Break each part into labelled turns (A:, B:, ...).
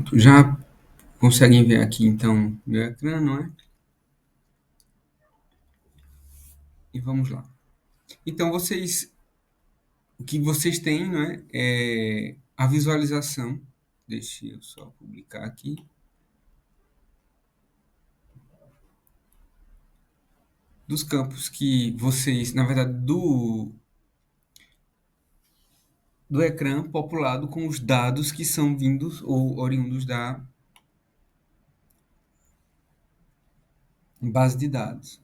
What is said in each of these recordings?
A: Pronto, já conseguem ver aqui então meu ecrã, não é? E vamos lá. Então o que vocês têm, não é? É a visualização. Deixa eu só publicar aqui. Dos campos que vocês, na verdade, do ecrã populado com os dados que são vindos ou oriundos da base de dados.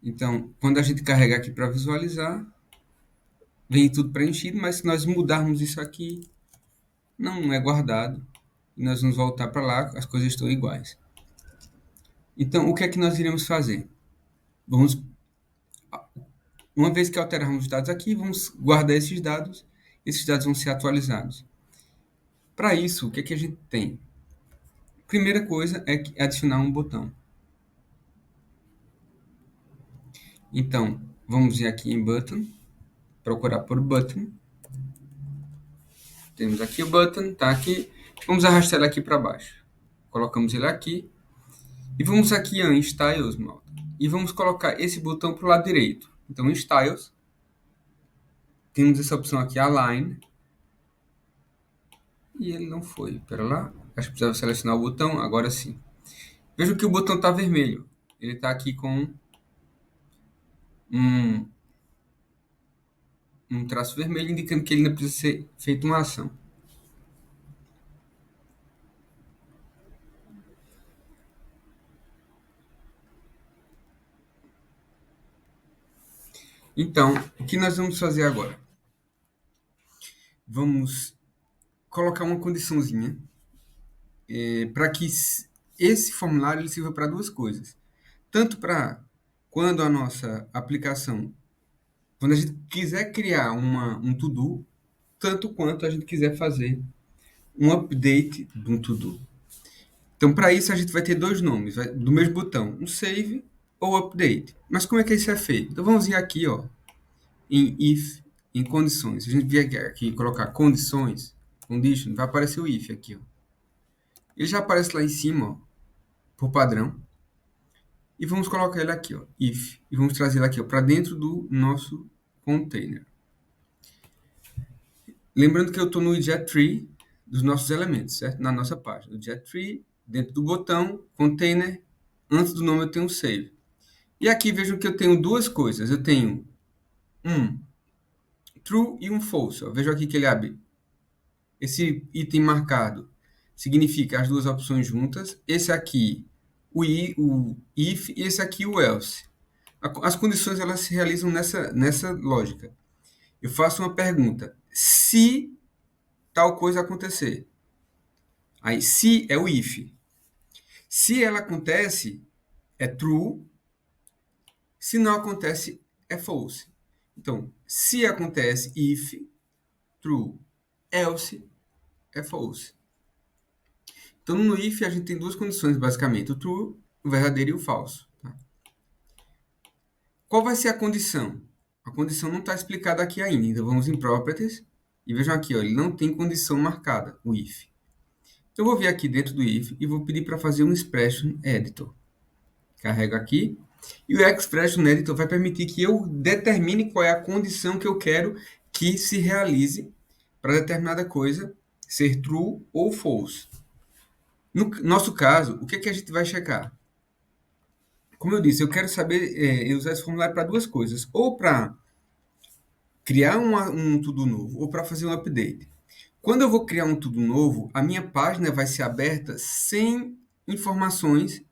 A: Então, quando a gente carrega aqui para visualizar, vem tudo preenchido, mas se nós mudarmos isso aqui, não é guardado. E nós vamos voltar para lá, as coisas estão iguais. Então, o que é que nós iremos fazer? Vamos, uma vez que alterarmos os dados aqui, vamos guardar esses dados vão ser atualizados. Para isso, o que é que a gente tem? Primeira coisa é adicionar um botão. Então, vamos vir aqui em Button, procurar por Button. Temos aqui o Button, tá aqui. Vamos arrastar ele aqui para baixo. Colocamos ele aqui. E vamos aqui em Styles, malta. E vamos colocar esse botão para o lado direito. Então, em Styles, temos essa opção aqui, Align. E ele não foi. Pera lá. Acho que precisava selecionar o botão. Agora sim. Veja que o botão está vermelho. Ele está aqui com um traço vermelho, indicando que ele ainda precisa ser feita uma ação. Então, o que nós vamos fazer agora? Vamos colocar uma condiçãozinha para que esse formulário ele sirva para duas coisas. Tanto para quando a nossa aplicação, quando a gente quiser criar um to-do, tanto quanto a gente quiser fazer um update de um to-do. Então, para isso, a gente vai ter dois nomes do mesmo botão, um save ou update. Mas como é que isso é feito? Então, vamos vir aqui, ó, em if, em condições. Se a gente vier aqui e colocar condições, condition, vai aparecer o if aqui, ó. Ele já aparece lá em cima, ó, por padrão. E vamos colocar ele aqui, ó, if. E vamos trazer ele aqui, ó, para dentro do nosso container. Lembrando que eu estou no jet tree dos nossos elementos, certo? Na nossa página. O jet tree, dentro do botão, container, antes do nome eu tenho save. E aqui vejam que eu tenho duas coisas. Eu tenho um true e um false. Ó. Vejam aqui que ele abre. Esse item marcado significa as duas opções juntas. Esse aqui, o if, e esse aqui, o else. As condições elas se realizam nessa lógica. Eu faço uma pergunta. Se tal coisa acontecer. Aí, se é o if. Se ela acontece, é true. Se não acontece, é false. Então, se acontece, if, true. Else, é false. Então, no if, a gente tem duas condições, basicamente. O true, o verdadeiro e o falso. Tá? Qual vai ser a condição? A condição não está explicada aqui ainda. Então, vamos em Properties. E vejam aqui, ó, ele não tem condição marcada, o if. Então, eu vou vir aqui dentro do if e vou pedir para fazer um Expression Editor. Carrego aqui. E o Expression Editor vai permitir que eu determine qual é a condição que eu quero que se realize para determinada coisa ser true ou false. No nosso caso, o que, que a gente vai checar? Como eu disse, eu quero saber usar esse formulário para duas coisas. Ou para criar um to-do novo, ou para fazer um update. Quando eu vou criar um to-do novo, a minha página vai ser aberta sem informações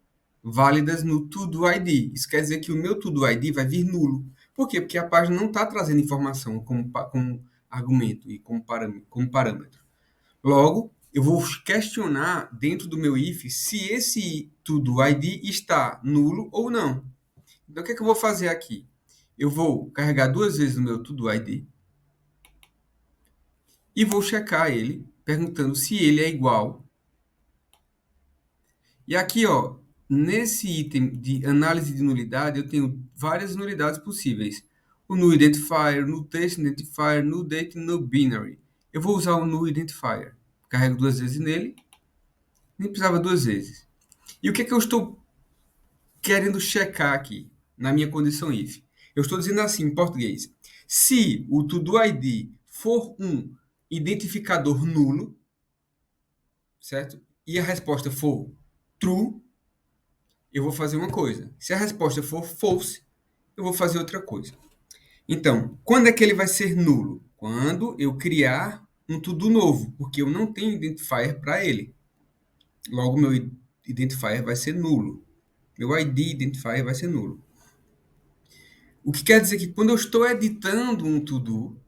A: válidas no To-Do ID. Isso quer dizer que o meu To-Do ID vai vir nulo. Por quê? Porque a página não está trazendo informação como argumento e como parâmetro. Logo, eu vou questionar dentro do meu if se esse To-Do ID está nulo ou não. Então, o que é que eu vou fazer aqui? Eu vou carregar duas vezes o meu To-Do ID e vou checar ele, perguntando se ele é igual. E aqui, ó, nesse item de análise de nulidade, eu tenho várias nulidades possíveis. O null identifier, null text identifier, null date e null binary. eu vou usar o null identifier. Carrego 2 vezes nele, nem precisava 2 vezes. E o que é que eu estou querendo checar aqui, na minha condição if? Eu estou dizendo assim, em português, se o todo-id for um identificador nulo, certo? E a resposta for true, eu vou fazer uma coisa. Se a resposta for false, eu vou fazer outra coisa. Então, quando é que ele vai ser nulo? Quando eu criar um to-do novo, porque eu não tenho identifier para ele. Logo, meu identifier vai ser nulo. Meu ID identifier vai ser nulo. O que quer dizer que quando eu estou editando um to-do,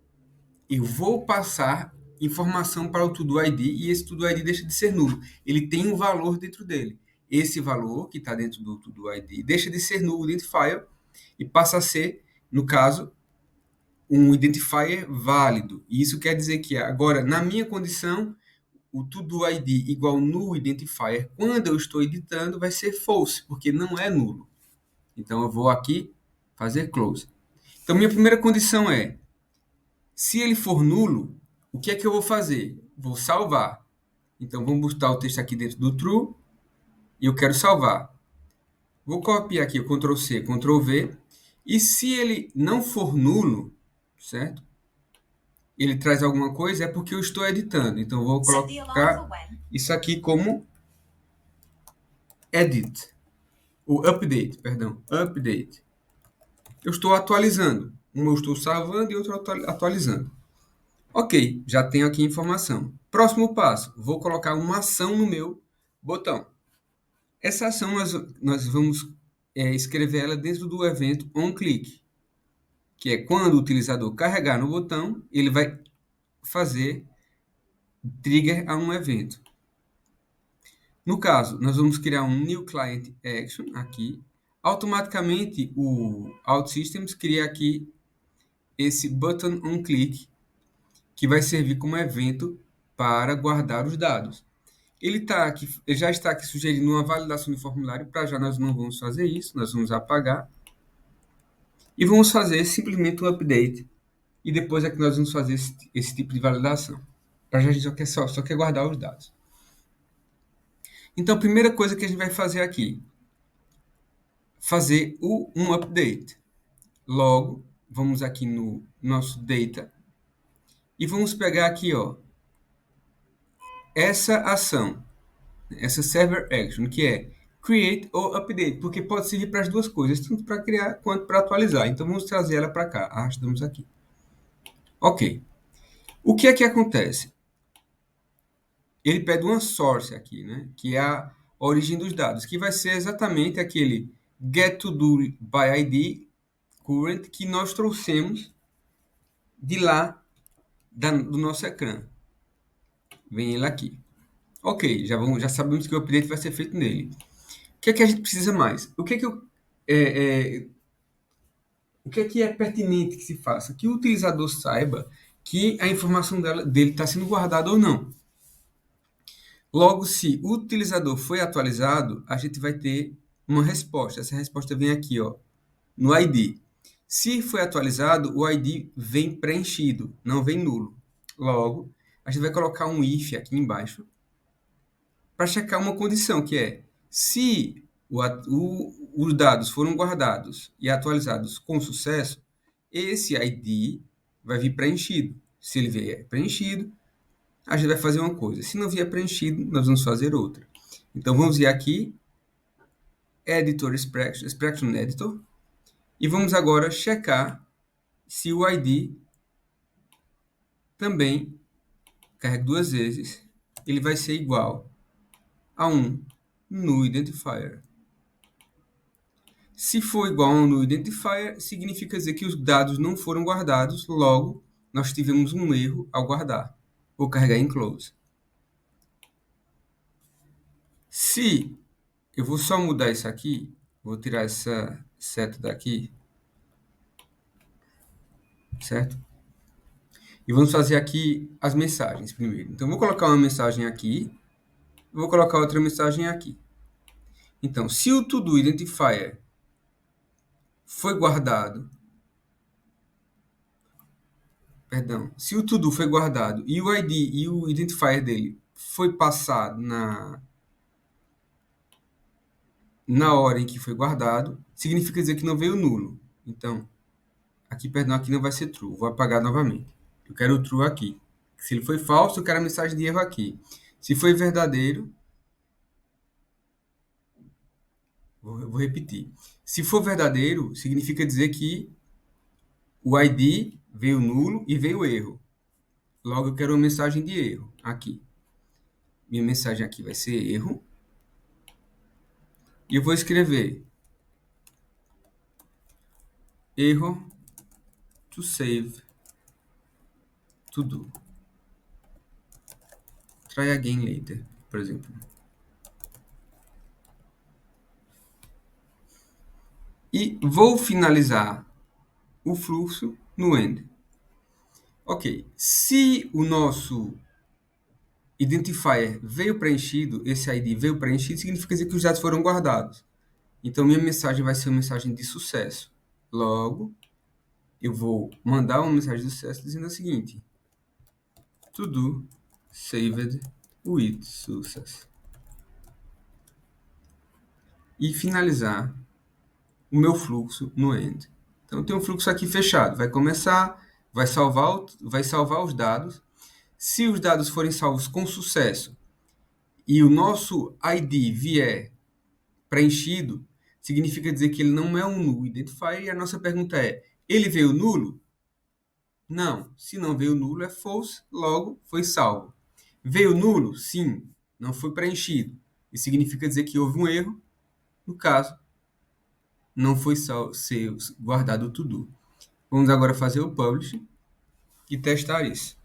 A: eu vou passar informação para o to-do ID e esse to-do ID deixa de ser nulo. Ele tem um valor dentro dele. Esse valor que está dentro do to-do ID deixa de ser null identifier e passa a ser, no caso, um identifier válido. E isso quer dizer que agora, na minha condição, o todo ID igual null identifier, quando eu estou editando, vai ser false, porque não é nulo. Então, eu vou aqui fazer close. Então, minha primeira condição é, se ele for nulo, o que é que eu vou fazer? Vou salvar. Então, vamos botar o texto aqui dentro do true, e eu quero salvar. Vou copiar aqui o Ctrl C, Ctrl V, e se ele não for nulo, certo? Ele traz alguma coisa, é porque eu estou editando. Então, eu vou colocar isso aqui como edit. O update, perdão. Update. Eu estou atualizando. Um eu estou salvando e outro atualizando. Ok, já tenho aqui a informação. Próximo passo. Vou colocar uma ação no meu botão. Essa ação nós vamos escrever ela dentro do evento onClick, que é quando o utilizador carregar no botão, ele vai fazer trigger a um evento. No caso, nós vamos criar um new client action aqui. Automaticamente, o OutSystems cria aqui esse button onClick, que vai servir como evento para guardar os dados. Ele já está aqui sugerindo uma validação de formulário. Para já nós não vamos fazer isso, nós vamos apagar. E vamos fazer simplesmente um update. E depois é que nós vamos fazer esse tipo de validação. Para já a gente só quer guardar os dados. Então, a primeira coisa que a gente vai fazer aqui, fazer um update. Logo, vamos aqui no nosso data e vamos pegar aqui, ó, essa ação, essa server action, que é create ou update, porque pode servir para as duas coisas, tanto para criar quanto para atualizar. Então, vamos trazer ela para cá. Arrastamos aqui. Ok. O que é que acontece? Ele pede uma source aqui, né? Que é a origem dos dados, que vai ser exatamente aquele getToDoById current que nós trouxemos de lá do nosso ecrã. Vem ele aqui. Ok, já sabemos que o update vai ser feito nele. O que é que a gente precisa mais? O que é que é pertinente que se faça? Que o utilizador saiba que a informação dele está sendo guardada ou não. Logo, se o utilizador foi atualizado, a gente vai ter uma resposta. Essa resposta vem aqui, ó, no ID. Se foi atualizado, o ID vem preenchido, não vem nulo. Logo, a gente vai colocar um if aqui embaixo para checar uma condição, que é se os dados foram guardados e atualizados com sucesso, esse ID vai vir preenchido. Se ele vier preenchido, a gente vai fazer uma coisa. Se não vier preenchido, nós vamos fazer outra. Então, vamos vir aqui, Editor Expression Editor, e vamos agora checar se o ID também, carrego duas vezes, ele vai ser igual a um null identifier. Se for igual a um null identifier, significa dizer que os dados não foram guardados, logo, nós tivemos um erro ao guardar. Vou carregar em close. Se eu vou só mudar isso aqui, vou tirar essa seta daqui, certo? E vamos fazer aqui as mensagens primeiro. Então, vou colocar uma mensagem aqui, vou colocar outra mensagem aqui. Então, se o to-do identifier foi guardado Perdão, se o to-do foi guardado e o ID e o identifier dele foi passado na hora em que foi guardado, significa dizer que não veio nulo. Então, aqui, perdão, aqui não vai ser true. Vou apagar novamente. Eu quero o true aqui. Se ele foi falso, eu quero a mensagem de erro aqui. Se foi verdadeiro, vou repetir. Se for verdadeiro, significa dizer que o ID veio nulo e veio erro. Logo, eu quero uma mensagem de erro aqui. Minha mensagem aqui vai ser erro. E eu vou escrever erro to save to do. Try again later, por exemplo. E vou finalizar o fluxo no end. Ok, se o nosso identifier veio preenchido, esse ID veio preenchido, significa dizer que os dados foram guardados. Então, minha mensagem vai ser uma mensagem de sucesso. Logo, eu vou mandar uma mensagem de sucesso dizendo o seguinte: to do saved with success. E finalizar o meu fluxo no end. Então, tem um fluxo aqui fechado. Vai começar, vai salvar os dados. Se os dados forem salvos com sucesso e o nosso ID vier preenchido, significa dizer que ele não é um null identifier. E a nossa pergunta é: ele veio nulo? Não. Se não veio nulo, é false, logo foi salvo. Veio nulo? Sim, não foi preenchido. Isso significa dizer que houve um erro. No caso, não foi ser guardado o to-do. Vamos agora fazer o publish e testar isso.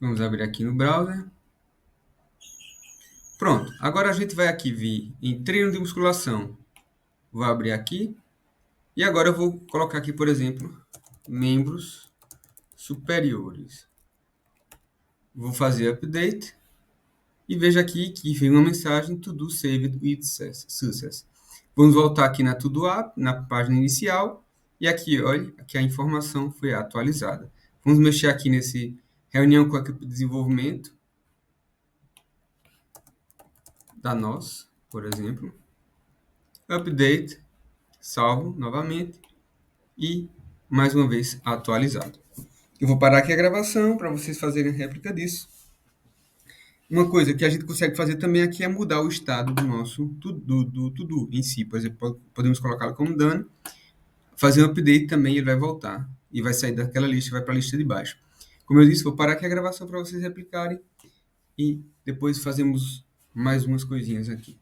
A: Vamos abrir aqui no browser. Pronto. Agora a gente vai aqui vir em treino de musculação. Vou abrir aqui. E agora eu vou colocar aqui, por exemplo, membros superiores. Vou fazer update. E veja aqui que veio uma mensagem to do saved with success. Vamos voltar aqui na To-Do App, na página inicial. E aqui, olha, que a informação foi atualizada. Vamos mexer aqui nesse reunião com a equipe de desenvolvimento da NOS, por exemplo. Update, salvo novamente e mais uma vez atualizado. Eu vou parar aqui a gravação para vocês fazerem réplica disso. Uma coisa que a gente consegue fazer também aqui é mudar o estado do nosso do to-do em si. Por exemplo, podemos colocá-lo como done, fazer um update também, ele vai voltar e vai sair daquela lista e vai para a lista de baixo. Como eu disse, vou parar aqui a gravação para vocês replicarem e depois fazemos mais umas coisinhas aqui.